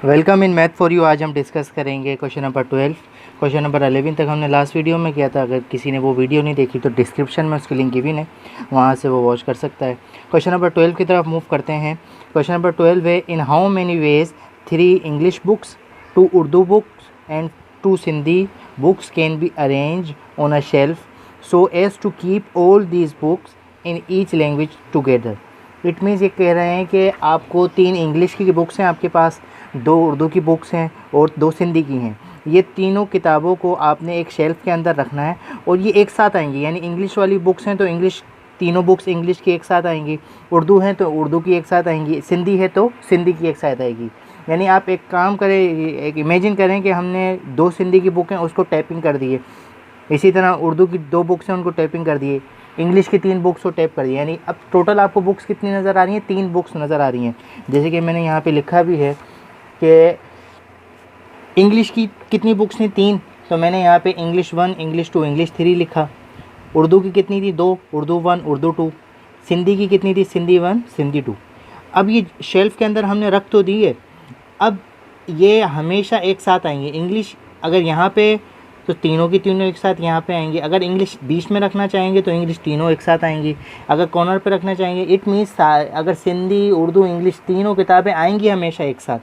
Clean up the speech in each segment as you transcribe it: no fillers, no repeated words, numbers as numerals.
Welcome in math for you. आज हम discuss करेंगे क्वेश्चन नंबर 12। क्वेश्चन नंबर 11 तक हमने लास्ट वीडियो में किया था। अगर किसी ने वो वीडियो नहीं देखी तो डिस्क्रिप्शन में उसकी लिंक गिवन है, वहाँ से वो वॉच कर सकता है। क्वेश्चन नंबर 12 की तरफ मूव करते हैं। क्वेश्चन नंबर 12 है, in how many ways 3 English books, 2 Urdu books and 2 Sindhi books can be arrange on a shelf so as to keep all these books in each language together. It means ये कह रहे हैं कि आपको 3 English की books हैं आपके पास, 2 उर्दू की बुक्स हैं और 2 सिंधी की हैं। ये तीनों किताबों को आपने एक शेल्फ़ के अंदर रखना है और ये एक साथ आएंगी। यानी इंग्लिश वाली बुक्स हैं तो इंग्लिश, तीनों बुक्स इंग्लिश की एक साथ आएंगी। उर्दू हैं तो उर्दू की एक साथ आएंगी। सिंधी है तो सिंधी की एक साथ आएगी। यानी आप एक काम करें, एक इमेजिन करें कि हमने 2 सिंधी की बुक हैं उसको टाइपिंग कर दिए, इसी तरह उर्दू की 2 बुक्स हैं उनको टाइपिंग कर दिए, इंग्लिश की 3 बुक्स को टाइप कर दिए। यानी अब टोटल आपको बुक्स कितनी नज़र आ रही हैं? 3 बुक्स नज़र आ रही हैं। जैसे कि मैंने यहाँ पे लिखा भी है कि इंग्लिश की कितनी बुक्स थी? 3। तो मैंने यहाँ पे इंग्लिश 1, इंग्लिश 2, इंग्लिश 3 लिखा। उर्दू की कितनी थी? 2, उर्दू 1, उर्दू 2। सिंधी की कितनी थी? सिंधी 1, सिंधी 2। अब ये शेल्फ़ के अंदर हमने रख तो दी है। अब ये हमेशा एक साथ आएंगे। इंग्लिश अगर यहाँ पे तो तीनों की तीनों एक साथ यहाँ पे आएंगे। अगर इंग्लिश बीच में रखना चाहेंगे तो इंग्लिश तीनों एक साथ आएंगी। अगर कॉर्नर पे रखना चाहेंगे, इट मीन्स अगर सिंधी, उर्दू, इंग्लिश तीनों किताबें आएंगी हमेशा एक साथ।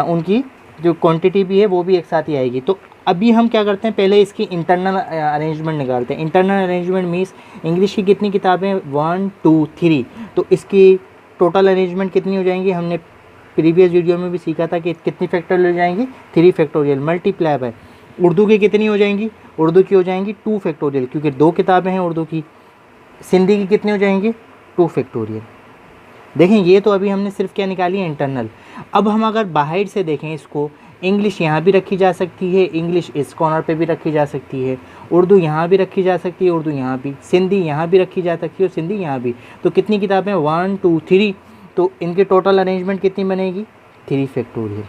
उनकी जो क्वांटिटी भी है वो भी एक साथ ही आएगी। तो अभी हम क्या करते हैं, पहले इसकी इंटरनल अरेंजमेंट निकालते हैं। इंटरनल अरेंजमेंट मीन्स इंग्लिश की कितनी किताबें? 1, 2, 3। तो इसकी टोटल अरेंजमेंट कितनी हो जाएंगी? हमने प्रीवियस वीडियो में भी सीखा था कि कितनी फैक्टोरियल हो जाएंगी? 3 फैक्टोरियल मल्टीप्लाई बाय। उर्दू की कितनी हो जाएंगी? उर्दू की हो जाएंगी 2 फैक्टोरियल, क्योंकि 2 किताबें हैं उर्दू की। सिंधी की कितनी हो जाएंगी? 2 फैक्टोरियल। देखें, ये तो अभी हमने सिर्फ क्या निकाली है? इंटरनल। अब हम अगर बाहर से देखें इसको, इंग्लिश यहाँ भी रखी जा सकती है, इंग्लिश इस कॉर्नर पे भी रखी जा सकती है, उर्दू यहाँ भी रखी जा सकती है, उर्दू यहाँ भी, सिंधी यहाँ भी रखी जा सकती है और सिंधी यहाँ भी। तो कितनी किताबें? 1, 2, 3। तो इनकी टोटल अरेंजमेंट कितनी बनेगी? 3 फैक्टोरियल।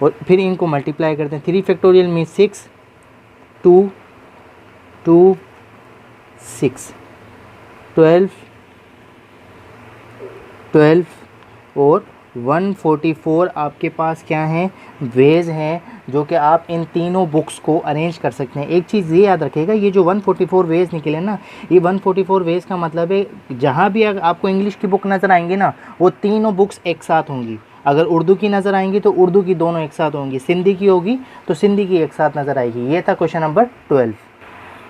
और फिर इनको मल्टीप्लाई करते हैं। 3 फैक्टोरियल में 6, 2, 2, 6, 12 और 144 आपके पास क्या हैं? वेज हैं, जो कि आप इन तीनों बुक्स को अरेंज कर सकते हैं। एक चीज़ ये याद रखिएगा, ये जो 144 वेज निकले ना, ये 144 वेज का मतलब है जहाँ भी आपको इंग्लिश की बुक नज़र आएंगी ना, वो तीनों बुक्स एक साथ होंगी। अगर उर्दू की नज़र आएंगी तो उर्दू की दोनों एक साथ होंगी, सिंधी की होगी तो सिंधी की एक साथ नज़र आएगी। ये था क्वेश्चन नंबर 12।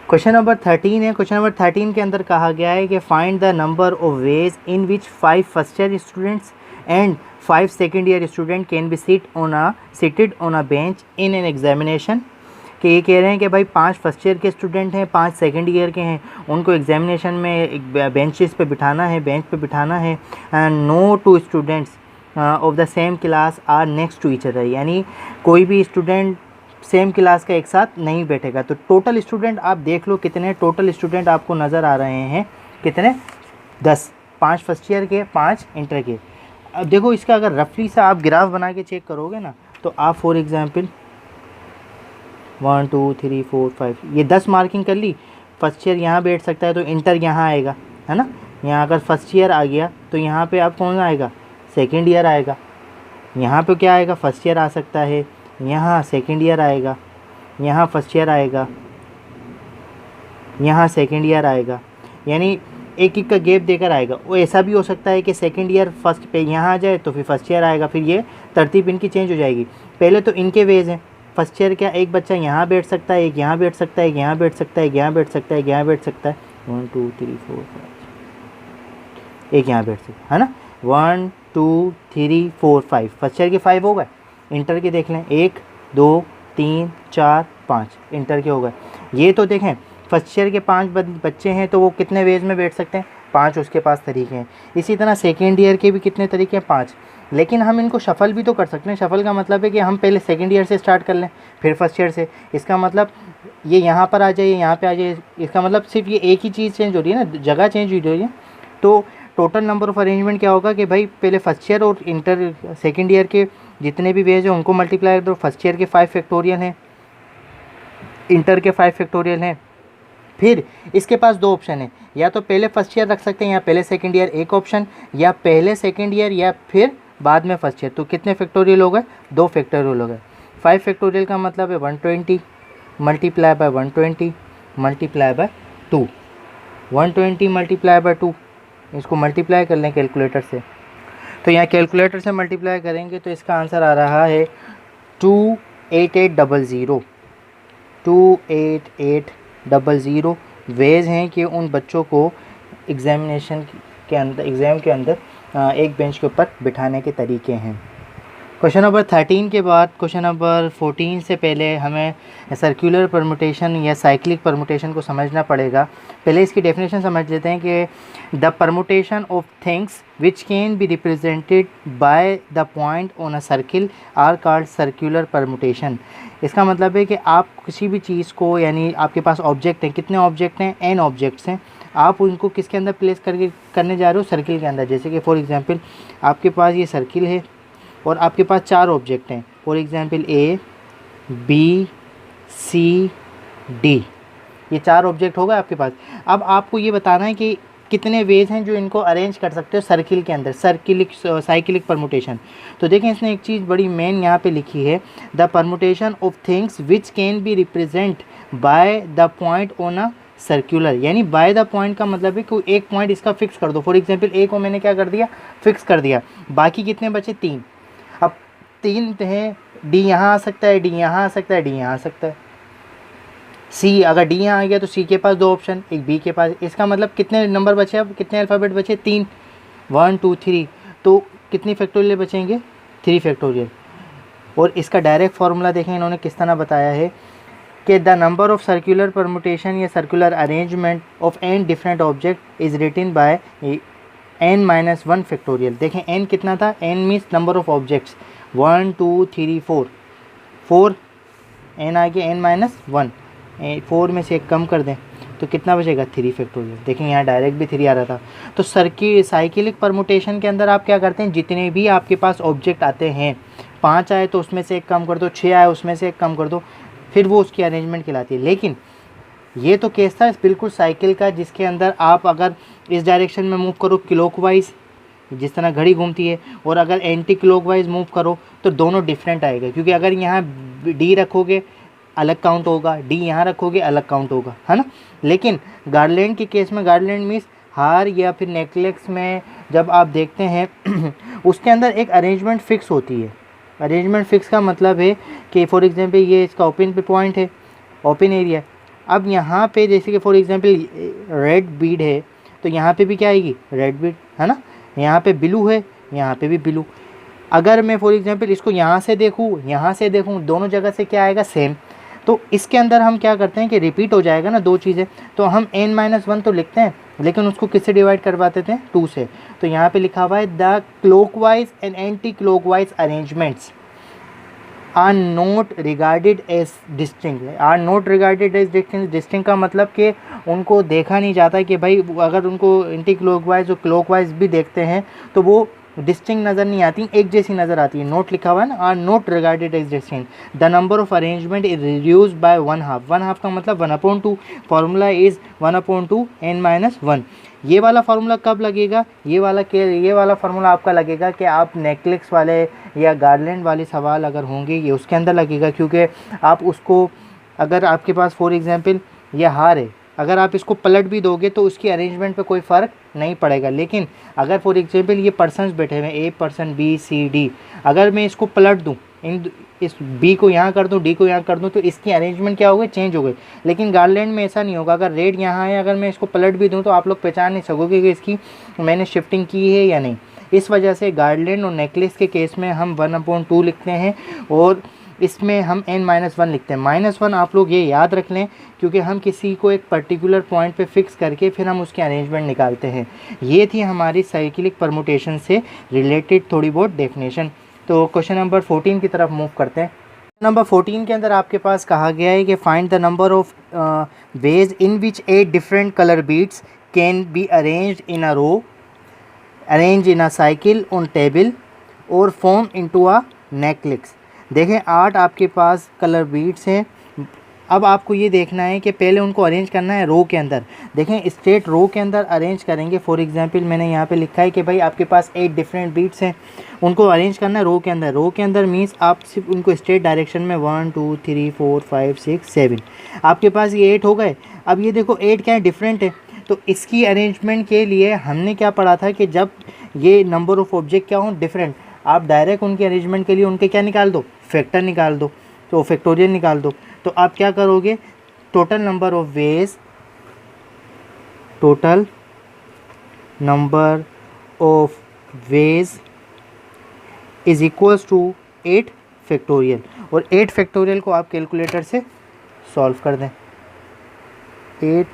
क्वेश्चन नंबर 13 है। क्वेश्चन नंबर 13 के अंदर कहा गया है कि find the number of ways in which 5 first year students and 5 second year student can be seated on a bench in an examination. कि ये कह रहे हैं कि भाई 5 फर्स्ट ईयर के स्टूडेंट हैं, 5 सेकेंड ईयर के हैं, उनको एग्जामिनेशन में एक बेंच पे बिठाना है and no 2 students of the same class are next to each other. यानी कोई भी स्टूडेंट सेम क्लास का एक साथ नहीं बैठेगा। तो टोटल स्टूडेंट आप देख लो कितने टोटल स्टूडेंट आपको नज़र आ रहे हैं? कितने? 10। 5 फर्स्ट ईयर के, 5 इंटर के। अब देखो, इसका अगर रफली सा आप ग्राफ बना के चेक करोगे ना, तो आप फॉर एग्जांपल 1, 2, 3, 4, 5 ये 10 मार्किंग कर ली। फर्स्ट ईयर यहाँ बैठ सकता है तो इंटर यहाँ आएगा, है ना। यहाँ अगर फर्स्ट ईयर आ गया तो यहाँ पे आप कौन आएगा? सेकेंड ईयर आएगा। यहाँ पे क्या आएगा? फर्स्ट ईयर आ सकता है, यहाँ सेकेंड ईयर आएगा, यहाँ फर्स्ट ईयर आएगा, यहाँ सेकेंड ईयर आएगा। यानी एक एक का गैप देकर आएगा। वो ऐसा भी हो सकता है कि सेकेंड ईयर फर्स्ट पे यहाँ आ जाए तो फिर फर्स्ट ईयर आएगा। फिर ये तरतीब इनकी चेंज हो जाएगी। पहले तो इनके वेज हैं। फर्स्ट ईयर क्या, एक बच्चा यहाँ बैठ सकता है, एक यहाँ बैठ सकता है, एक यहाँ बैठ सकता है, एक यहाँ बैठ सकता है, एक यहाँ बैठ सकता है, 1, 2, 3, 4, 5, एक यहाँ बैठ सकता है ना। 1, 2, 3, 4, 5 फर्स्ट ईयर के 5 हो गए। इंटर के देख लें, 1, 2, 3, 4, 5 इंटर के हो गए। ये तो देखें, फर्स्ट ईयर के 5 बच्चे हैं तो वो कितने वेज में बैठ सकते हैं? 5 उसके पास तरीके हैं। इसी तरह सेकेंड ईयर के भी कितने तरीके हैं? 5। लेकिन हम इनको शफ़ल भी तो कर सकते हैं। शफ़ल का मतलब है कि हम पहले सेकेंड ईयर से स्टार्ट कर लें, फिर फर्स्ट ईयर से। इसका मतलब ये यहाँ पर आ जाए, यहाँ पे आ जाए। इसका मतलब सिर्फ ये एक ही चीज़ चेंज हो रही है ना, जगह चेंज हो रही है। तो टोटल नंबर ऑफ़ अरेंजमेंट क्या होगा कि भाई पहले फर्स्ट ईयर और इंटर सेकेंड ईयर के जितने भी वेज हैं उनको मल्टीप्लाई कर दो। फर्स्ट ईयर के 5 फैक्टोरियल हैं, इंटर के 5 फैक्टोरियल हैं। फिर इसके पास 2 ऑप्शन है, या तो पहले फर्स्ट ईयर रख सकते हैं या पहले सेकंड ईयर एक ऑप्शन, या पहले सेकंड ईयर या फिर बाद में फर्स्ट ईयर, तो कितने फैक्टोरियल हो गए, 2 फैक्टोरियल हो गए। 5 फैक्टोरियल का मतलब है 120 multiply bye 120 multiply bye 2, 120 multiply bye 2, इसको मल्टीप्लाई कर लें कैलकुलेटर से। तो यहाँ कैलकुलेटर से मल्टीप्लाई करेंगे तो इसका आंसर आ रहा है 28800। 28800 वेज हैं कि उन बच्चों को एग्ज़ाम के अंदर एक बेंच के ऊपर बिठाने के तरीके हैं। क्वेश्चन नंबर 13 के बाद क्वेश्चन नंबर 14 से पहले हमें सर्कुलर परमुटेशन या साइक्लिक परमुटेशन को समझना पड़ेगा। पहले इसकी डेफिनेशन समझ लेते हैं कि the permutation of things which can be represented by the point on a circle are called circular permutation. इसका मतलब है कि आप किसी भी चीज़ को, यानी आपके पास ऑब्जेक्ट हैं, कितने ऑब्जेक्ट हैं, n ऑब्जेक्ट्स हैं, आप उनको किसके अंदर प्लेस करने जा रहे हो, सर्किल के अंदर। जैसे कि फॉर एग्जांपल आपके पास ये सर्किल है और आपके पास 4 ऑब्जेक्ट हैं, for example A, B, C, D, ये 4 ऑब्जेक्ट हो गए आपके पास। अब आपको ये बताना है कि कितने वेज हैं जो इनको अरेंज कर सकते हो सर्किल के अंदर, साइक्लिक परमुटेशन। तो देखें इसने एक चीज़ बड़ी मेन यहाँ पे लिखी है, the permutation of things which can B represent by the point on a circular, यानी बाय द पॉइंट का मतलब है कि एक पॉइंट इसका फिक्स कर दो। फॉर एग्जांपल A को मैंने क्या कर दिया, फिक्स कर दिया, बाकी कितने बचे, 3। अब 3 हैं, D यहाँ आ सकता है, D यहाँ आ सकता है, D यहाँ आ सकता है, C, अगर D यहाँ आ गया तो C के पास 2 ऑप्शन, एक B के पास। इसका मतलब कितने नंबर बचे, अब कितने अल्फ़ाबेट बचे, 3, 1 2 3। तो कितनी फैक्टोरियल बचेंगे, 3 फैक्टोरियल। और इसका डायरेक्ट फार्मूला देखें इन्होंने किस तरह बताया है कि the number of circular permutation या circular arrangement of n different object is written by n-1 factorial. देखें n कितना था, n means number of objects, 1 2 3 4, 4 n आ गया n-1, 4 में से एक कम कर दें तो कितना बचेगा, 3 फैक्टोरियल। देखें यहाँ डायरेक्ट भी 3 आ रहा था। तो साइक्लिक परमुटेशन के अंदर आप क्या करते हैं, जितने भी आपके पास ऑब्जेक्ट आते हैं, 5 आए तो उसमें से एक कम कर दो, 6 आए उसमें से एक कम कर दो, फिर वो उसकी अरेंजमेंट कहलाती है। लेकिन ये तो केस था बिल्कुल साइकिल का, जिसके अंदर आप अगर इस डायरेक्शन में मूव करो क्लॉकवाइज, जिस तरह घड़ी घूमती है, और अगर एंटी क्लॉकवाइज मूव करो तो दोनों डिफरेंट आएगा। क्योंकि अगर यहाँ D रखोगे अलग काउंट होगा, D यहाँ रखोगे अलग काउंट होगा, है ना। लेकिन गार्लैंड के केस में, गार्लैंड मीन्स हार या फिर नेकलेस में जब आप देखते हैं उसके अंदर एक अरेंजमेंट फ़िक्स होती है। अरेंजमेंट फ़िक्स का मतलब है कि फॉर एग्जांपल ये इसका ओपन पे पॉइंट है, ओपन एरिया। अब यहाँ पे जैसे कि फॉर एग्जांपल रेड बीड है तो यहाँ पे भी क्या आएगी, रेड बीड, है ना। यहाँ पे ब्लू है, यहाँ पे भी ब्लू। अगर मैं फॉर एग्जांपल इसको यहाँ से देखूँ, यहाँ से देखूँ, दोनों जगह से क्या आएगा, सेम। तो इसके अंदर हम क्या करते हैं कि रिपीट हो जाएगा ना 2 चीज़ें, तो हम n-1 तो लिखते हैं, लेकिन उसको किससे डिवाइड करवाते थे, 2 से। तो यहाँ पे लिखा हुआ है the clockwise and anti clockwise arrangements are not regarded as distinct. Are not regarded as distinct, distinct का मतलब कि उनको देखा नहीं जाता कि भाई अगर उनको एंटी क्लॉकवाइज और क्लॉकवाइज भी देखते हैं तो वो डिस्टिंक्ट नज़र नहीं आती, एक जैसी नज़र आती है। नोट लिखा हुआ है ना, are not regarded as distinct. The number of arrangement is reduce by 1/2। 1/2 का मतलब 1/2। Formula is 1/2 n-1। ये वाला फार्मूला कब लगेगा, ये वाला फार्मूला आपका लगेगा कि आप नेकलेस वाले या गार्लैंड वाले सवाल अगर होंगे ये उसके अंदर लगेगा। क्योंकि आप उसको, अगर आपके पास फॉर एग्जांपल ये हार है, अगर आप इसको पलट भी दोगे तो उसकी अरेंजमेंट पे कोई फ़र्क नहीं पड़ेगा। लेकिन अगर फॉर एग्जांपल ये पर्सन्स बैठे हुए हैं, A person B C D, अगर मैं इसको पलट दूँ, इस B को यहाँ कर दूँ, D को यहाँ कर दूँ, तो इसकी अरेंजमेंट क्या हो गई, चेंज हो गई। लेकिन गार्लैंड में ऐसा नहीं होगा। अगर रेड यहाँ है, अगर मैं इसको पलट भी दूँ तो आप लोग पहचान नहीं सकोगे कि इसकी मैंने शिफ्टिंग की है या नहीं। इस वजह से गार्लैंड और नेकलेस के केस में हम 1/2 लिखते हैं और इसमें हम n-1 लिखते हैं। -1 आप लोग ये याद रख लें, क्योंकि हम किसी को एक पर्टिकुलर पॉइंट पे फिक्स करके फिर हम उसकी अरेंजमेंट निकालते हैं। ये थी हमारी साइक्लिक परमुटेशन से रिलेटेड थोड़ी बहुत डेफिनेशन। तो क्वेश्चन नंबर 14 की तरफ मूव करते हैं। नंबर 14 के अंदर आपके पास कहा गया है कि find the number of ways in which 8 different colour beads can be arranged in a row, arrange in a cycle on table और फॉर्म इनटू अ नेकलेस। देखें 8 आपके पास कलर बीड्स हैं, अब आपको ये देखना है कि पहले उनको अरेंज करना है रो के अंदर। देखें स्ट्रेट रो के अंदर अरेंज करेंगे। फॉर एग्जांपल मैंने यहाँ पे लिखा है कि भाई आपके पास 8 डिफरेंट बीट्स हैं, उनको अरेंज करना है रो के अंदर। रो के अंदर मीन्स आप सिर्फ उनको स्ट्रेट डायरेक्शन में 1 2 3 4 5 6 7 आपके पास ये 8 हो गए। अब ये देखो 8 क्या है, डिफरेंट है। तो इसकी अरेंजमेंट के लिए हमने क्या पढ़ा था कि जब ये नंबर ऑफ़ ऑब्जेक्ट क्या हों, डिफरेंट, आप डायरेक्ट उनके अरेंजमेंट के लिए उनके क्या निकाल दो, फैक्टर निकाल दो, तो फैक्टोरियल निकाल दो। तो आप क्या करोगे, total number of ways, total number of ways is equals to 8 factorial, और 8 फैक्टोरियल को आप कैलकुलेटर से सॉल्व कर दें। 8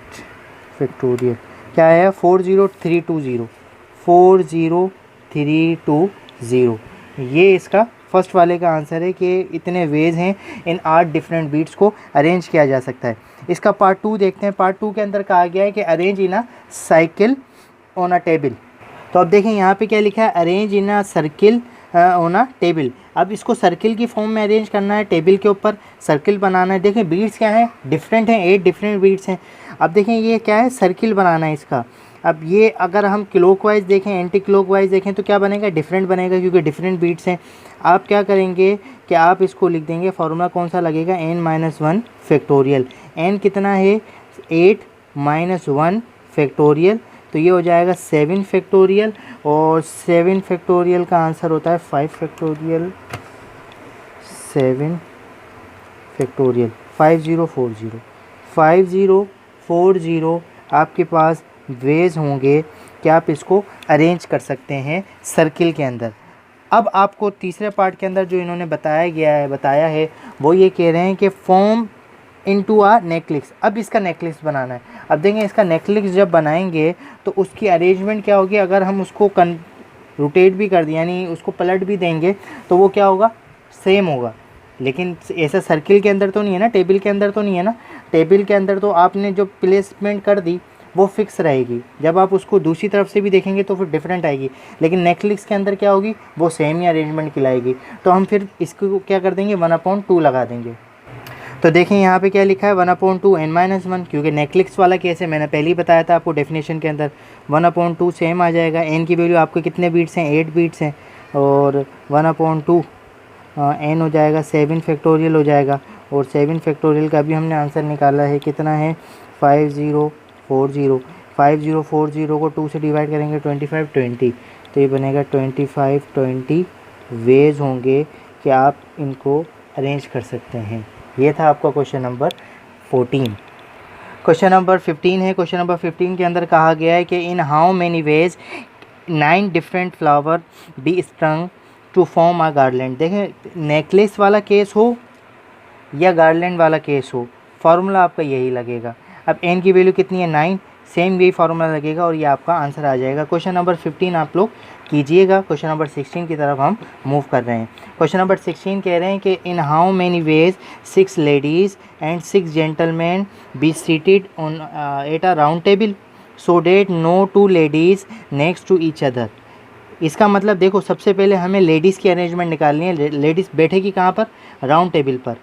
फैक्टोरियल क्या है, 40320, 40320, ये इसका फर्स्ट वाले का आंसर है कि इतने वेज हैं, इन 8 डिफरेंट बीट्स को अरेंज किया जा सकता है। इसका पार्ट 2 देखते हैं। पार्ट 2 के अंदर कहा गया है कि arrange in a cycle on a table. तो अब देखें यहाँ पे क्या लिखा है, arrange in a circle on a table. अब इसको सर्किल की फॉर्म में अरेंज करना है, टेबल के ऊपर सर्किल बनाना है। देखें बीट्स क्या है, डिफरेंट हैं, 8 डिफरेंट बीट्स हैं। अब देखें ये क्या है, सर्किल बनाना है इसका। अब ये अगर हम क्लॉकवाइज देखें, एंटी क्लॉकवाइज देखें तो क्या बनेगा, डिफरेंट बनेगा, क्योंकि डिफरेंट बीट्स हैं। आप क्या करेंगे कि आप इसको लिख देंगे, फार्मूला कौन सा लगेगा, n-1 फैक्टोरियल। n कितना है, 8 - 1 फैक्टोरियल, तो ये हो जाएगा 7 फैक्टोरियल, और 7 फैक्टोरियल का आंसर होता है 5 फैक्टोरियल, 7 फैक्टोरियल, 5040, 5040 आपके पास वेज होंगे कि आप इसको अरेंज कर सकते हैं सर्किल के अंदर। अब आपको तीसरे पार्ट के अंदर जो इन्होंने बताया है वो ये कह रहे हैं कि फॉर्म इनटू आ नेकलेस। अब इसका नेकलेस बनाना है। अब देखें इसका नेकलेस जब बनाएंगे तो उसकी अरेंजमेंट क्या होगी, अगर हम उसको रोटेट भी कर दें, यानी उसको पलट भी देंगे, तो वो क्या होगा, सेम होगा। लेकिन ऐसा सर्किल के अंदर तो नहीं है ना, टेबल के अंदर तो नहीं है ना। टेबल के अंदर तो आपने जो प्लेसमेंट कर दी वो फिक्स रहेगी, जब आप उसको दूसरी तरफ से भी देखेंगे तो फिर डिफरेंट आएगी। लेकिन नेकलेस के अंदर क्या होगी, वो सेम ही अरेंजमेंट की लाएगी। तो हम फिर इसको क्या कर देंगे, 1/2 लगा देंगे। तो देखें यहाँ पे क्या लिखा है, 1/2 n-1, क्योंकि नेकलेस वाला केस है, मैंने पहले ही बताया था आपको डेफिनेशन के अंदर। 1/2 सेम आ जाएगा। n की वैल्यू आपके कितने बीट्स हैं, 8 बीट्स हैं, और 1/2 n हो जाएगा 7 फैक्टोरियल हो जाएगा। और 7 फैक्टोरियल का भी हमने आंसर निकाला है, कितना है, 5040। 5040 को 2 से डिवाइड करेंगे, 25 20, तो ये बनेगा 25 20 वेज होंगे कि आप इनको अरेंज कर सकते हैं। ये था आपका क्वेश्चन नंबर 14। क्वेश्चन नंबर 15 है। क्वेश्चन नंबर 15 के अंदर कहा गया है कि in how many ways 9 different flower be strung to form a garland. देखें नेकलेस वाला केस हो या गार्लैंड वाला केस हो, फार्मूला आपका यही लगेगा। अब n की वैल्यू कितनी है, 9, सेम यही फार्मूला लगेगा और ये आपका आंसर आ जाएगा। क्वेश्चन नंबर 15 आप लोग कीजिएगा। क्वेश्चन नंबर 16 की तरफ हम मूव कर रहे हैं। क्वेश्चन नंबर 16 कह रहे हैं कि in how many ways 6 ladies and 6 gentleman be seated on at a round table so that no 2 ladies next to each other. इसका मतलब देखो, सबसे पहले हमें लेडीज़ की अरेंजमेंट निकालनी है। लेडीज़ बैठेगी कहाँ पर, राउंड टेबल पर।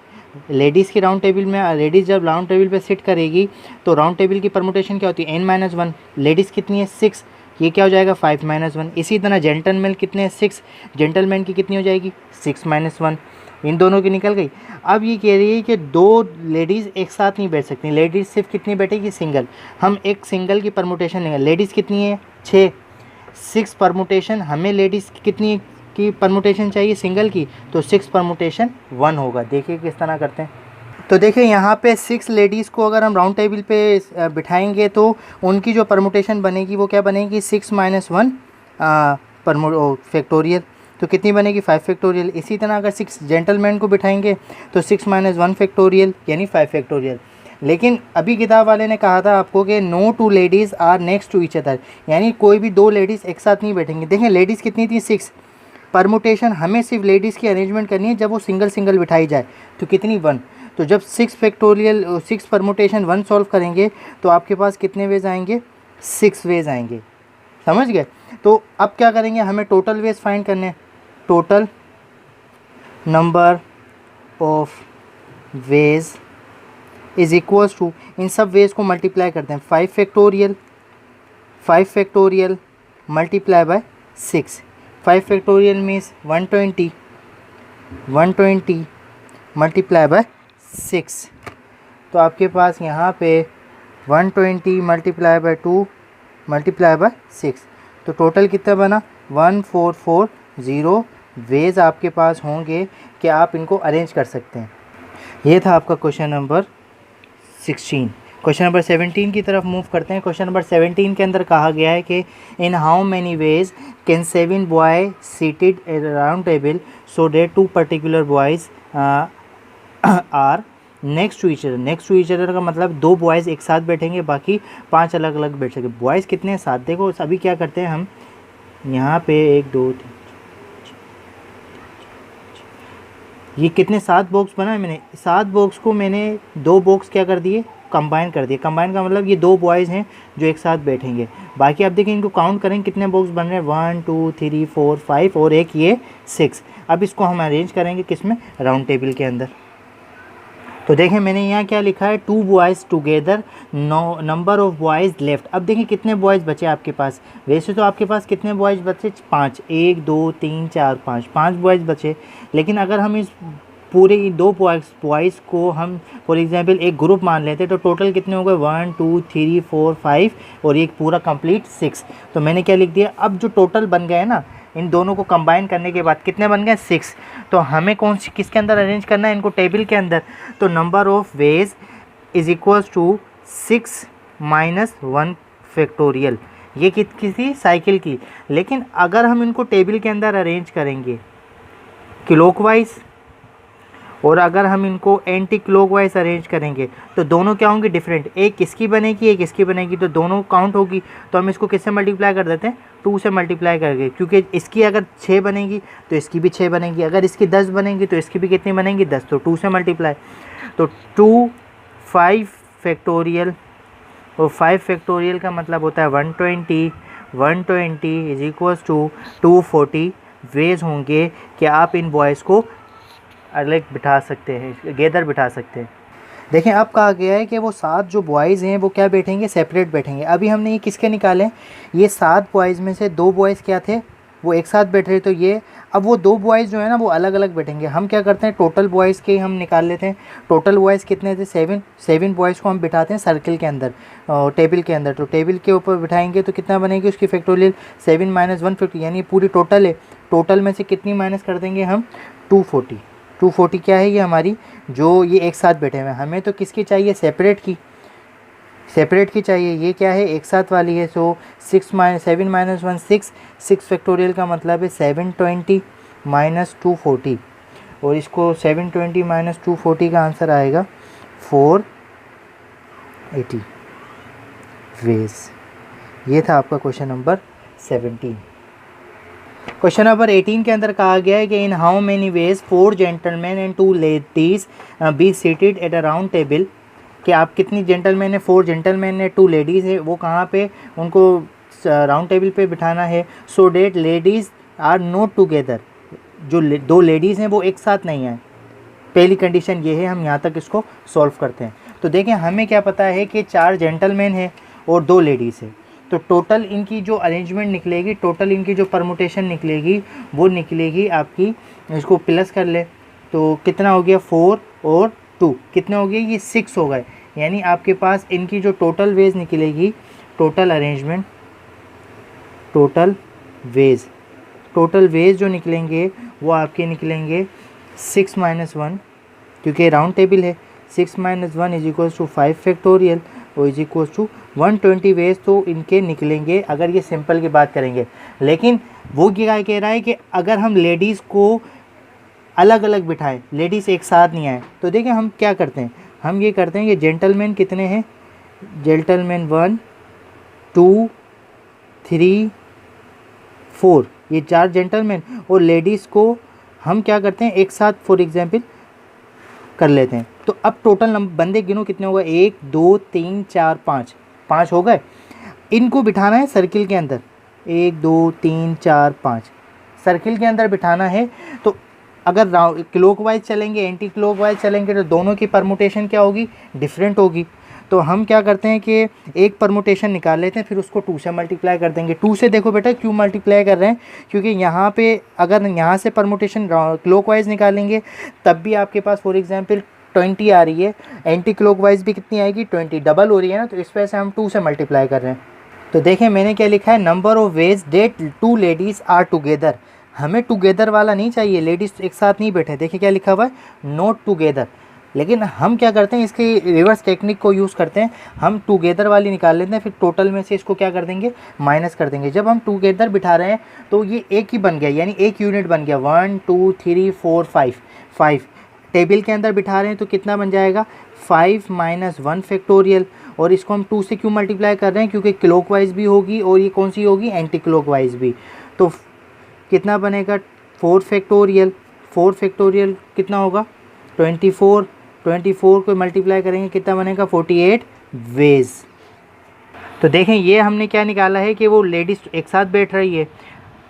लेडीज़ की राउंड टेबल में, लेडीज़ जब राउंड टेबल पे सिट करेगी तो राउंड टेबल की परमुटेशन क्या होती है, n-1। लेडीज़ कितनी है, 6, ये क्या हो जाएगा 5-1। इसी तरह जेंटलमैन कितने हैं, 6, जेंटलमैन की कितनी हो जाएगी 6-1, इन दोनों की निकल गई। अब ये कह रही है कि 2 लेडीज़ एक साथ नहीं बैठ सकती। लेडीज़ सिर्फ कितनी बैठेगी, सिंगल। हम एक सिंगल की परमुटेशन लेंगे। लेडीज़ कितनी है, 6, 6 परमुटेशन, हमें लेडीज़ कितनी की परमुटेशन चाहिए, सिंगल की, तो 6 परमुटेशन 1 होगा। देखिए किस तरह करते हैं। तो देखिए यहाँ पे 6 लेडीज़ को अगर हम राउंड टेबल पे बिठाएंगे तो उनकी जो परमुटेशन बनेगी वो क्या बनेगी, 6-1 फैक्टोरियल, तो कितनी बनेगी 5 फैक्टोरियल। इसी तरह अगर 6 जेंटलमैन को बिठाएंगे तो 6-1 फैक्टोरियल यानी 5 फैक्टोरियल। लेकिन अभी किताब वाले ने कहा था आपको कि no 2 ladies are next to each other, यानी कोई भी 2 लेडीज़ एक साथ नहीं बैठेंगी। देखें लेडीज़ कितनी थी, 6, परमुटेशन हमें सिर्फ लेडीज़ की अरेंजमेंट करनी है जब वो सिंगल सिंगल बिठाई जाए, तो कितनी 1। तो जब 6 फैक्टोरियल 6 परमुटेशन 1 सॉल्व करेंगे तो आपके पास कितने वेज आएंगे, 6 वेज आएंगे। समझ गए। तो अब क्या करेंगे, हमें टोटल वेज फाइंड करने हैं। Total number of ways is equals to, इन सब वेज को मल्टीप्लाई करते हैं, 5 factorial multiply by 6, 5 factorial means 120 multiply by 6। तो आपके पास यहाँ पे 120 मल्टीप्लाई बाय 2 मल्टीप्लाई बाय 6, तो टोटल कितना बना 1440 वेज आपके पास होंगे कि आप इनको अरेंज कर सकते हैं। ये था आपका क्वेश्चन नंबर 16। क्वेश्चन नंबर 17 की तरफ मूव करते हैं। क्वेश्चन नंबर 17 के अंदर कहा गया है कि in how many ways can 7 boy seated around table so that 2 particular boys are next to each other. Next to each other का मतलब 2 बॉयज़ एक साथ बैठेंगे, बाकी 5 अलग अलग बैठ सके। बॉयज़ कितने हैं 7। देखो अभी क्या करते हैं हम, यहाँ पे 1 2 3, ये कितने 7 बॉक्स बनाए मैंने। 7 बॉक्स को मैंने 2 बॉक्स क्या कर दिए, कंबाइन कर दिए। कंबाइन का मतलब ये 2 बॉयज़ हैं जो एक साथ बैठेंगे। बाकी आप देखिए इनको काउंट करेंगे कितने बॉक्स बन रहे हैं, 1 2 3 4 5 और एक ये 6। अब इसको हम अरेंज करेंगे किस में, राउंड टेबल के अंदर। तो देखें मैंने यहाँ क्या लिखा है, 2 boys together, number of boys left. अब देखिए कितने बॉयज़ बचे आपके पास। वैसे तो आपके पास कितने बॉयज़ बचे, 5, 1 2 3 4 5 बॉयज़ बचे। लेकिन अगर हम इस पूरे 2 बॉयज़ को हम फॉर एग्जांपल एक ग्रुप मान लेते तो टोटल कितने हो गए, 1 2 3 4 5 और एक पूरा कंप्लीट 6। तो मैंने क्या लिख दिया, अब जो टोटल बन गए ना, इन दोनों को कंबाइन करने के बाद कितने बन गए, 6। तो हमें कौन सी किसके अंदर अरेंज करना है, इनको टेबल के अंदर। तो number of ways is equals to 6 minus 1 factorial. ये किसी साइकिल की। लेकिन अगर हम इनको टेबल के अंदर अरेंज करेंगे क्लॉकवाइज और अगर हम इनको एंटी क्लॉकवाइज अरेंज करेंगे तो दोनों क्या होंगे, डिफरेंट। एक इसकी बनेगी एक इसकी बनेगी, तो दोनों काउंट होगी। तो हम इसको किससे मल्टीप्लाई कर देते हैं, 2 से मल्टीप्लाई करके, क्योंकि इसकी अगर 6 बनेगी तो इसकी भी 6 बनेगी। अगर इसकी 10 बनेगी तो इसकी भी कितनी बनेगी, 10। तो 2 से मल्टीप्लाई, तो 2 5 फैक्टोरियल, और 5 फैक्टोरियल का मतलब होता है 120 इज इक्वल्स टू 240 वेज होंगे कि आप इन बॉयज़ को अलग बिठा सकते हैं, गेदर बिठा सकते हैं। देखें अब कहा गया है कि वो 7 जो बॉयज़ हैं वो क्या बैठेंगे, सेपरेट बैठेंगे। अभी हमने ये किसके निकाले, ये 7 बॉयज़ में से 2 बॉयज़ क्या थे, वो एक साथ बैठ रहे। तो ये अब वो 2 बॉयज़ जो है ना वो अलग अलग बैठेंगे। हम क्या करते हैं, टोटल बॉयज़ के हम निकाल लेते हैं। टोटल बॉयज़ कितने थे, 7 बॉयज़ को हम बिठाते हैं सर्किल के अंदर, टेबल के अंदर। तो टेबल के ऊपर बिठाएंगे तो कितना बनेगी उसकी फैक्टोरियल, 7 माइनस 150, यानी पूरी टोटल है। टोटल में से कितनी माइनस कर देंगे हम, 240 क्या है, ये हमारी जो ये एक साथ बैठे हुए हैं। हमें तो किसकी चाहिए, सेपरेट की चाहिए। ये क्या है, एक साथ वाली है। सो 7 माइनस 1 6 फैक्टोरियल का मतलब है 720 माइनस 240, और इसको 720 माइनस 240 का आंसर आएगा 480 वेज। ये था आपका क्वेश्चन नंबर 17। क्वेश्चन नंबर 18 के अंदर कहा गया है कि in how many veg 4 gentleman and 2 ladies be seated at a round table. कि आप कितनी जेंटलमैन है, 4 जेंटलमैन है, 2 लेडीज़ है, वो कहाँ पे उनको राउंड टेबल पे बिठाना है। So that ladies are not together, जो 2 लेडीज़ हैं वो एक साथ नहीं हैं। पहली कंडीशन ये है। हम यहाँ तक इसको सॉल्व करते हैं। तो देखें हमें क्या पता है कि 4 जेंटलमैन है और 2 लेडीज़ है। तो टोटल इनकी जो अरेंजमेंट निकलेगी, टोटल इनकी जो परमुटेशन निकलेगी वो निकलेगी आपकी, इसको प्लस कर ले तो कितना हो गया, 4 और 2 कितने हो गए, ये 6 हो गए। यानी आपके पास इनकी जो टोटल वेज निकलेगी, टोटल अरेंजमेंट, टोटल वेज जो निकलेंगे वो आपके निकलेंगे 6 माइनस 1, क्योंकि राउंड टेबल है। 6 minus 1 is equals to 5 factorial और इज इक्वल्स टू 120 वेज तो इनके निकलेंगे, अगर ये सिंपल की बात करेंगे। लेकिन वो क्या कह रहा है कि अगर हम लेडीज़ को अलग अलग बिठाएं, लेडीज़ एक साथ नहीं आए, तो देखिए हम क्या करते हैं, हम ये करते हैं कि जेंटलमैन कितने हैं, जेंटलमैन 1 2 3 4, ये 4 जेंटलमैन, और लेडीज़ को हम क्या करते हैं एक साथ फॉर एग्जांपल कर लेते हैं। तो अब टोटल बंदे गिनो कितने हो गए, 1 2 3 4 5 हो गए। इनको बिठाना है सर्किल के अंदर, 1 2 3 4 5 सर्किल के अंदर बिठाना है। तो अगर क्लॉकवाइज चलेंगे एंटी क्लॉकवाइज चलेंगे तो दोनों की परमुटेशन क्या होगी, डिफरेंट होगी। तो हम क्या करते हैं कि एक परमुटेशन निकाल लेते हैं, फिर उसको 2 से मल्टीप्लाई कर देंगे। 2 से देखो बेटा क्यों मल्टीप्लाई कर रहे हैं, क्योंकि यहाँ पे अगर यहाँ से परमुटेशन क्लॉकवाइज निकालेंगे तब भी आपके पास फॉर एग्जांपल 20 आ रही है, एंटी क्लॉकवाइज भी कितनी आएगी, 20, डबल हो रही है ना, तो इस वजह से हम 2 से मल्टीप्लाई कर रहे हैं। तो देखें मैंने क्या लिखा है, number of ways that 2 ladies are together. हमें टुगेदर वाला नहीं चाहिए, लेडीज़ एक साथ नहीं बैठे। देखिए क्या लिखा हुआ है, नॉट टुगेदर। लेकिन हम क्या करते हैं, इसकी रिवर्स टेक्निक को यूज़ करते हैं, हम टुगेदर वाली निकाल लेते हैं, फिर टोटल में से इसको क्या कर देंगे, माइनस कर देंगे। जब हम टुगेदर बिठा रहे हैं तो ये एक ही बन गया, यानी एक यूनिट बन गया। 1 2 3 4 5 टेबल के अंदर बिठा रहे हैं तो कितना बन जाएगा, 5 - 1 फैक्टोरियल। और इसको हम 2 से क्यों मल्टीप्लाई कर रहे हैं, क्योंकि क्लॉकवाइज भी होगी और ये कौन सी होगी, एंटी क्लॉकवाइज भी। तो कितना बनेगा, 4 फैक्टोरियल। 4 फैक्टोरियल कितना होगा, 24। 24 को मल्टीप्लाई करेंगे कितना बनेगा, 48 वेज। तो देखें ये हमने क्या निकाला है कि वो लेडीज़ एक साथ बैठ रही है।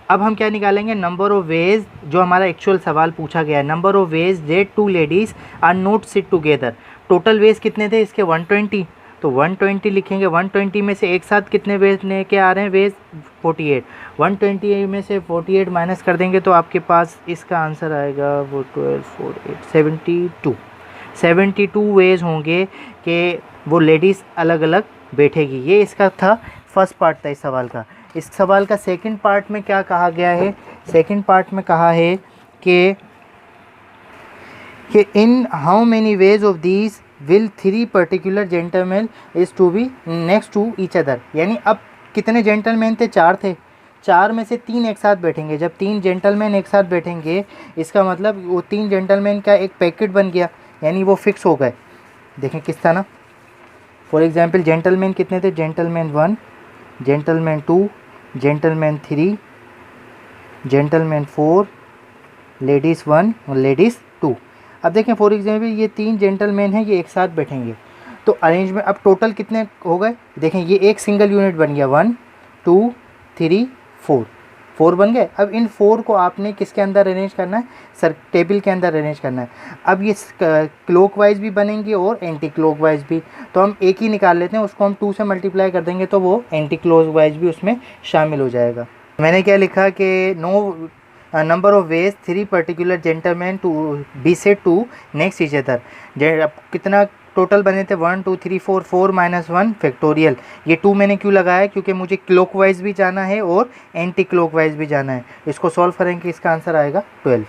अब हम क्या निकालेंगे, नंबर ऑफ वेज, जो हमारा एक्चुअल सवाल पूछा गया है, number of ways that 2 ladies are not sit together. Total ways कितने थे इसके, 120। तो 120 लिखेंगे, 120 में से एक साथ कितने वेज लेके आ रहे हैं, वेज 48। 120 में से 48 माइनस कर देंगे तो आपके पास इसका आंसर आएगा वो 12 4 8 72। 72 वेज होंगे कि वो लेडीज़ अलग अलग बैठेगी। ये इसका था, फर्स्ट पार्ट था इस सवाल का। इस सवाल का सेकंड पार्ट में क्या कहा गया है, सेकंड पार्ट में कहा है कि in how many ways of these will 3 particular gentleman is to be next to each other. यानी अब कितने जेंटलमैन थे, 4 थे, 4 में से 3 एक साथ बैठेंगे। जब 3 जेंटलमैन एक साथ बैठेंगे इसका मतलब वो 3 जेंटलमैन का एक पैकेट बन गया, यानी वो फिक्स हो गए। देखें किस था ना, फॉर एग्जांपल जेंटलमैन कितने थे, gentleman 1, gentleman 2, gentleman 3, gentleman 4, ladies 1 और लेडीज़ 2। अब देखें फॉर एग्जांपल ये 3 जेंटलमैन हैं, ये एक साथ बैठेंगे तो अरेंजमेंट अब टोटल कितने हो गए, देखें ये एक सिंगल यूनिट बन गया, 1 2 3 4, 4 बन गए। अब इन 4 को आपने किसके अंदर अरेंज करना है, सर टेबल के अंदर अरेंज करना है। अब ये क्लॉकवाइज भी बनेंगे और एंटी क्लॉकवाइज भी, तो हम एक ही निकाल लेते हैं, उसको हम 2 से मल्टीप्लाई कर देंगे तो वो एंटी क्लॉकवाइज भी उसमें शामिल हो जाएगा। मैंने क्या लिखा कि no number of ways 3 particular gentleman to be set to next each other. कितना टोटल बने थे, 1 2 3 4 4 - 1 फैक्टोरियल। ये 2 मैंने क्यों लगाया, क्योंकि मुझे क्लॉकवाइज भी जाना है और एंटी क्लॉकवाइज भी जाना है। इसको सॉल्व करेंगे इसका आंसर आएगा 12।